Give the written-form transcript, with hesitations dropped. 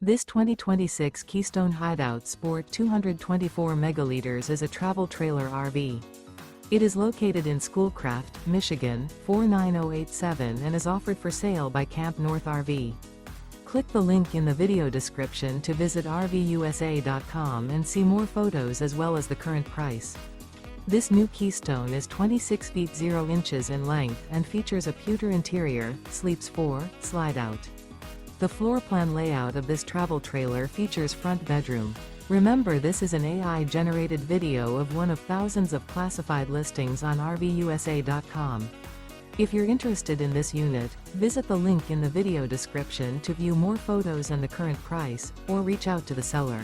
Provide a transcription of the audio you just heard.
This 2026 Keystone Hideout Sport 224 megaliters is a travel trailer RV. It is located in Schoolcraft, Michigan, 49087 and is offered for sale by CampNorth RV. Click the link in the video description to visit RVUSA.com and see more photos as well as the current price. This new Keystone is 26 feet 0 inches in length and features a pewter interior, sleeps 4, Slideout. The floor plan layout of this travel trailer features front bedroom. Remember, this is an AI-generated video of one of thousands of classified listings on RVUSA.com. If you're interested in this unit, visit the link in the video description to view more photos and the current price, or reach out to the seller.